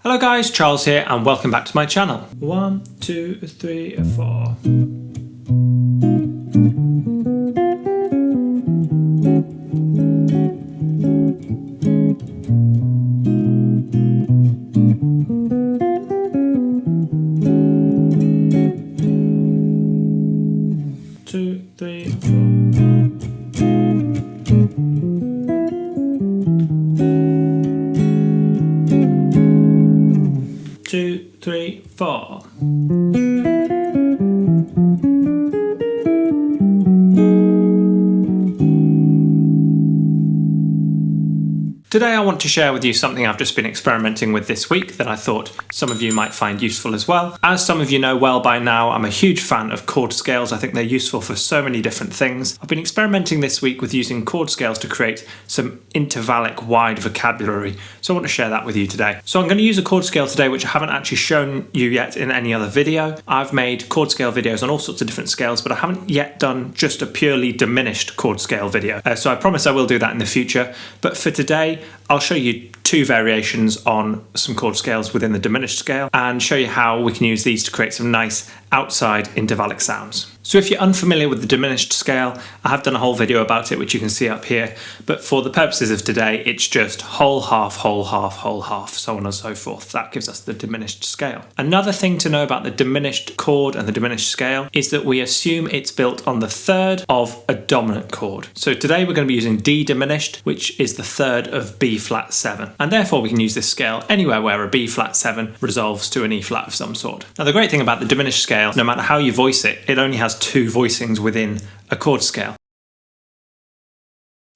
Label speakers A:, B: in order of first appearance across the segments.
A: Hello guys, Charles here and welcome back to my channel. 1, 2, 3, 4. Two, three, four. 2, 3, 4. Today I want to share with you something I've just been experimenting with this week that I thought some of you might find useful as well. As some of you know well by now, I'm a huge fan of chord scales. I think they're useful for so many different things. I've been experimenting this week with using chord scales to create some intervallic wide vocabulary, so I want to share that with you today. So I'm going to use a chord scale today which I haven't actually shown you yet in any other video. I've made chord scale videos on all sorts of different scales, but I haven't yet done just a purely diminished chord scale video. So I promise I will do that in the future, but for today I'll show you two variations on some chord scales within the diminished scale and show you how we can use these to create some nice outside intervallic sounds. So if you're unfamiliar with the diminished scale, I have done a whole video about it which you can see up here, but for the purposes of today it's just whole half, whole half, whole half, so on and so forth. That gives us the diminished scale. Another thing to know about the diminished chord and the diminished scale is that we assume it's built on the third of a dominant chord. So today we're going to be using D diminished, which is the third of B flat 7, and therefore we can use this scale anywhere where a B flat 7 resolves to an E flat of some sort. Now the great thing about the diminished scale, no matter how you voice it, it only has two voicings within a chord scale.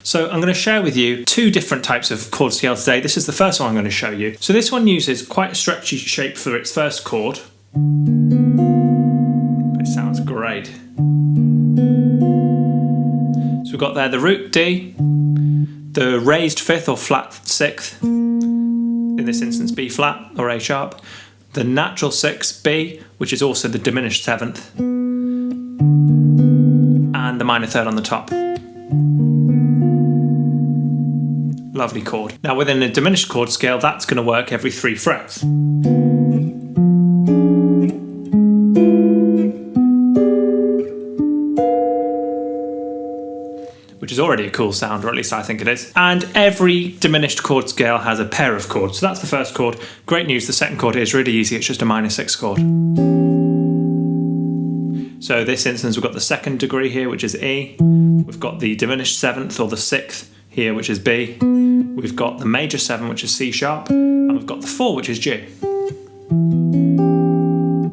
A: So I'm going to share with you two different types of chord scale today. This is the first one I'm going to show you. So this one uses quite a stretchy shape for its first chord. It sounds great. So we've got there the root D, the raised fifth or flat sixth, in this instance B flat or A sharp, the natural sixth B, which is also the diminished seventh, and the minor third on the top. Lovely chord. Now within a diminished chord scale, that's going to work every 3 frets. Which is already a cool sound, or at least I think it is. And every diminished chord scale has a pair of chords. So that's the first chord. Great news, the second chord is really easy, it's just a minor 6 chord. So this instance we've got the second degree here, which is E. We've got the diminished seventh or the sixth here, which is B. We've got the major 7, which is C sharp. And we've got the 4, which is G.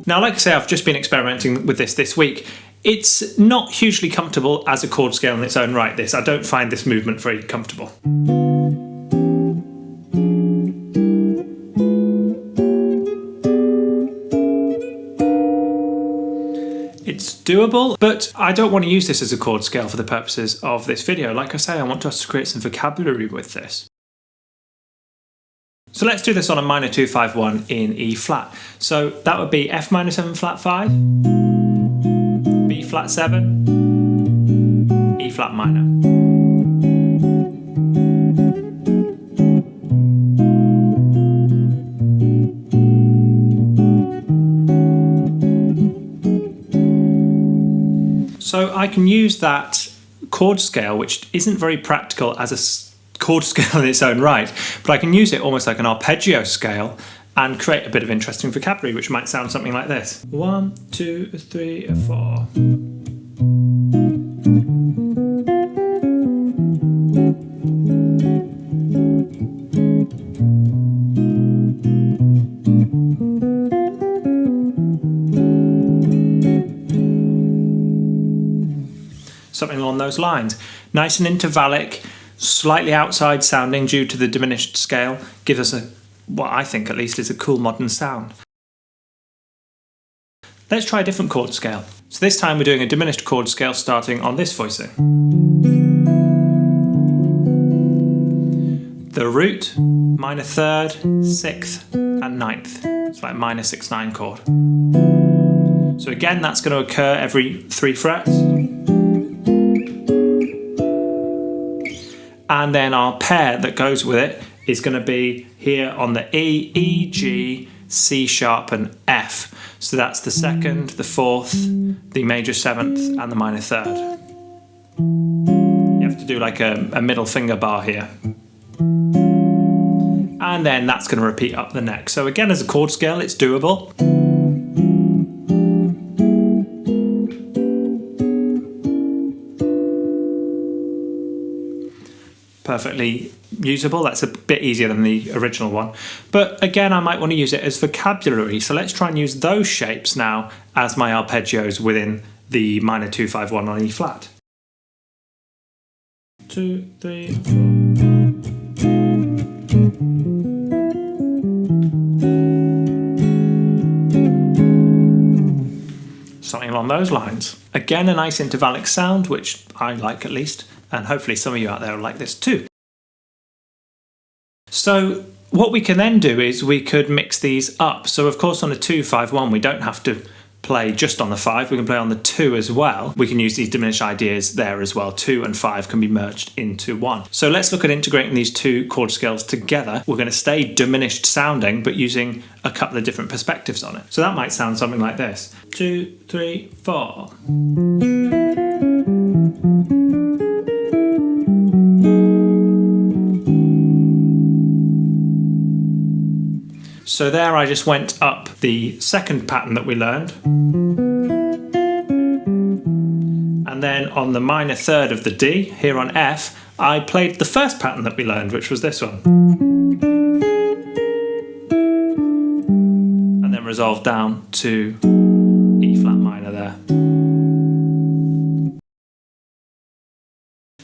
A: Now, like I say, I've just been experimenting with this week. It's not hugely comfortable as a chord scale in its own right, this. I don't find this movement very comfortable. It's doable, but I don't want to use this as a chord scale for the purposes of this video. Like I say, I want us to create some vocabulary with this. So let's do this on a minor 2-5-1 in E flat. So that would be F minor 7 flat 5, B flat 7, E flat minor. So I can use that chord scale, which isn't very practical as a chord scale in its own right, but I can use it almost like an arpeggio scale and create a bit of interesting vocabulary, which might sound something like this. 1, 2, 3, 4. Something along those lines. Nice and intervallic, slightly outside sounding due to the diminished scale, gives us what I think at least is a cool modern sound. Let's try a different chord scale. So this time we're doing a diminished chord scale starting on this voicing. The root, minor third, 6th and 9th. It's like minor 6-9 chord. So again, that's going to occur every 3 frets. And then our pair that goes with it is going to be here on the E, E, G, C sharp and F. So that's the second, the fourth, the major seventh and the minor third. You have to do like a middle finger bar here. And then that's going to repeat up the neck. So again, as a chord scale, it's doable. Perfectly usable. That's a bit easier than the original one. But again, I might want to use it as vocabulary. So let's try and use those shapes now as my arpeggios within the minor 2-5-1 on E flat. 2, 3, 4. Something along those lines. Again, a nice intervallic sound, which I like at least, and hopefully some of you out there will like this too. So what we can then do is we could mix these up. So of course on a 2-5-1 we don't have to play just on the 5, we can play on the 2 as well. We can use these diminished ideas there as well. 2 and 5 can be merged into 1. So let's look at integrating these two chord scales together. We're going to stay diminished sounding but using a couple of different perspectives on it. So that might sound something like this. 2, 3, 4. So there I just went up the second pattern that we learned. And then on the minor third of the D, here on F, I played the first pattern that we learned, which was this one. And then resolved down to E flat minor there.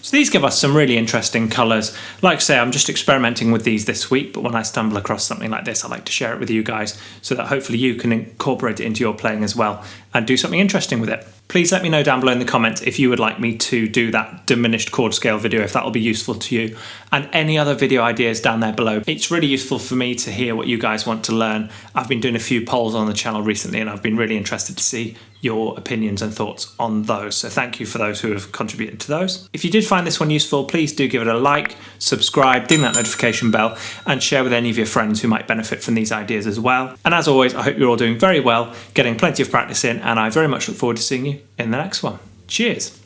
A: So these give us some really interesting colours. Like I say, I'm just experimenting with these this week, but when I stumble across something like this, I like to share it with you guys so that hopefully you can incorporate it into your playing as well and do something interesting with it. Please let me know down below in the comments if you would like me to do that diminished chord scale video, if that will be useful to you, and any other video ideas down there below. It's really useful for me to hear what you guys want to learn. I've been doing a few polls on the channel recently and I've been really interested to see your opinions and thoughts on those. So thank you for those who have contributed to those. If you did find this one useful, please do give it a like, subscribe, ding that notification bell, and share with any of your friends who might benefit from these ideas as well. And as always, I hope you're all doing very well, getting plenty of practice in, and I very much look forward to seeing you in the next one. Cheers!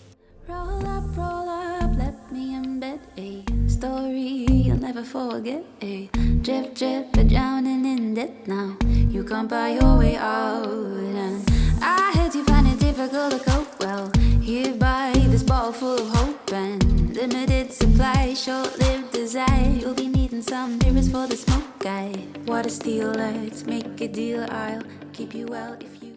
B: Roll up, let me embed a story you'll never forget. A drip, drip, but drowning in debt now. You can't buy your way out. And I heard you find it difficult to cope well. Hereby this bottle full of hope and limited supply, short-lived desire. You'll be needing some mirrors for the smoke guy. What a steal, let's make a deal. I'll keep you well if you